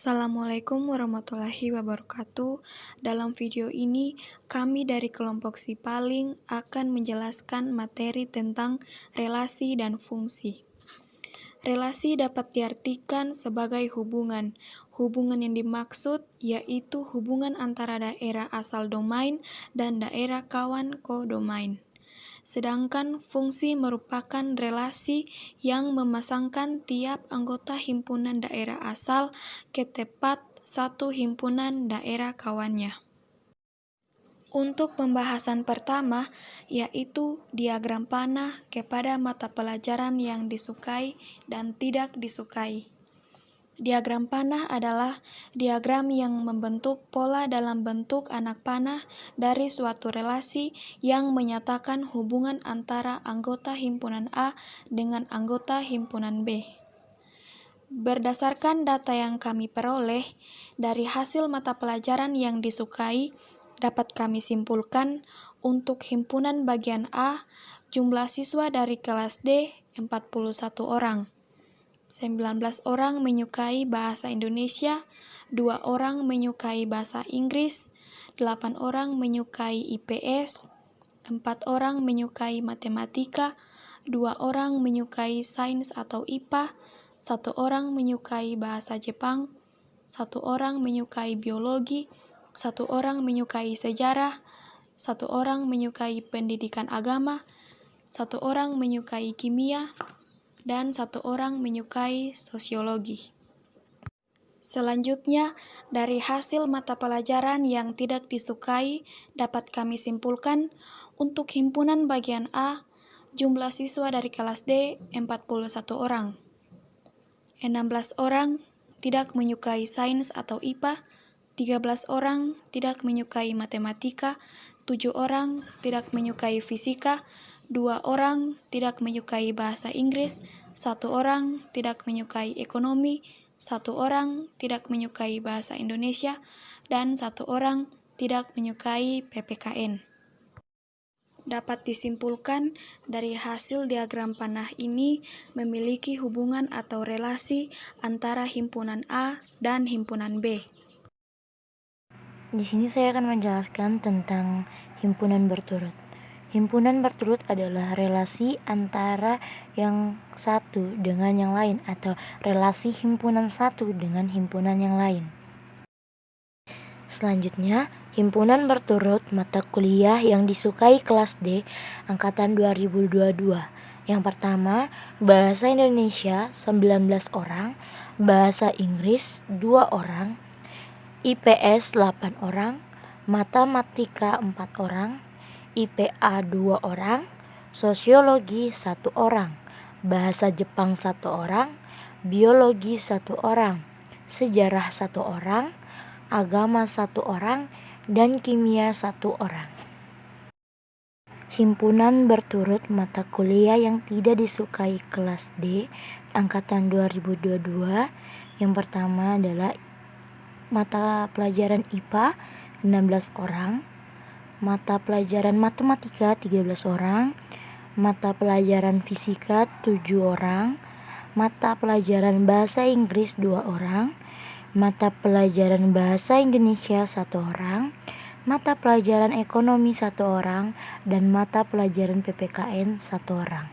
Assalamualaikum warahmatullahi wabarakatuh. Dalam video ini, kami dari kelompok Sipaling akan menjelaskan materi tentang relasi dan fungsi. Relasi dapat diartikan sebagai hubungan. Hubungan yang dimaksud yaitu hubungan antara daerah asal domain dan daerah kawan kodomain. Sedangkan fungsi merupakan relasi yang memasangkan tiap anggota himpunan daerah asal ke tempat satu himpunan daerah kawannya. Untuk pembahasan pertama, yaitu diagram panah kepada mata pelajaran yang disukai dan tidak disukai. Diagram panah adalah diagram yang membentuk pola dalam bentuk anak panah dari suatu relasi yang menyatakan hubungan antara anggota himpunan A dengan anggota himpunan B. Berdasarkan data yang kami peroleh dari hasil mata pelajaran yang disukai, dapat kami simpulkan untuk himpunan bagian A, jumlah siswa dari kelas D 41 orang. 19 orang menyukai bahasa Indonesia, 2 orang menyukai bahasa Inggris, 8 orang menyukai IPS, 4 orang menyukai matematika, 2 orang menyukai sains atau IPA, 1 orang menyukai bahasa Jepang, 1 orang menyukai biologi, 1 orang menyukai sejarah, 1 orang menyukai pendidikan agama, 1 orang menyukai kimia, dan 1 orang menyukai sosiologi. Selanjutnya, dari hasil mata pelajaran yang tidak disukai, dapat kami simpulkan untuk himpunan bagian A, jumlah siswa dari kelas D 41 orang. 16 orang tidak menyukai sains atau IPA, 13 orang tidak menyukai matematika, 7 orang tidak menyukai fisika, 2 orang tidak menyukai bahasa Inggris, 1 orang tidak menyukai ekonomi, 1 orang tidak menyukai bahasa Indonesia, dan 1 orang tidak menyukai PPKN. Dapat disimpulkan dari hasil diagram panah ini memiliki hubungan atau relasi antara himpunan A dan himpunan B. Di sini saya akan menjelaskan tentang himpunan berturut. Himpunan berturut adalah relasi antara yang satu dengan yang lain atau relasi himpunan satu dengan himpunan yang lain. Selanjutnya, himpunan berturut mata kuliah yang disukai kelas D angkatan 2022. Yang pertama, Bahasa Indonesia 19 orang, Bahasa Inggris 2 orang, IPS 8 orang, Matematika 4 orang, IPA 2 orang, Sosiologi 1 orang, Bahasa Jepang 1 orang, Biologi 1 orang, Sejarah 1 orang, Agama 1 orang, dan Kimia 1 orang. Himpunan berturut mata kuliah yang tidak disukai kelas D angkatan 2022. Yang pertama adalah mata pelajaran IPA 16 orang, mata pelajaran matematika 13 orang, mata pelajaran fisika 7 orang, mata pelajaran bahasa Inggris 2 orang, mata pelajaran bahasa Indonesia 1 orang, mata pelajaran ekonomi 1 orang, dan mata pelajaran PPKN 1 orang.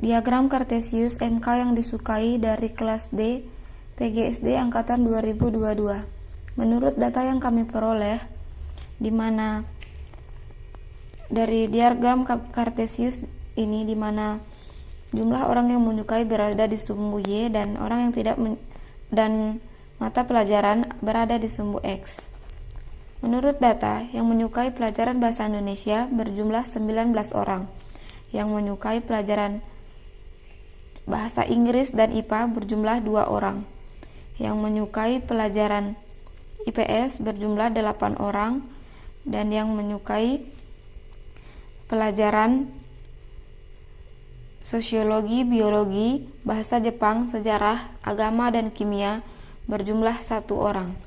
Diagram Kartesius MK yang disukai dari kelas D PGSD angkatan 2022. Menurut data yang kami peroleh, di mana dari diagram Kartesius ini, di mana jumlah orang yang menyukai berada di sumbu Y dan orang yang tidak dan mata pelajaran berada di sumbu X. Menurut data, yang menyukai pelajaran bahasa Indonesia berjumlah 19 orang, yang menyukai pelajaran bahasa Inggris dan IPA berjumlah 2 orang, yang menyukai pelajaran IPS berjumlah 8 orang, dan yang menyukai pelajaran sosiologi, biologi, bahasa Jepang, sejarah, agama, dan kimia berjumlah 1 orang.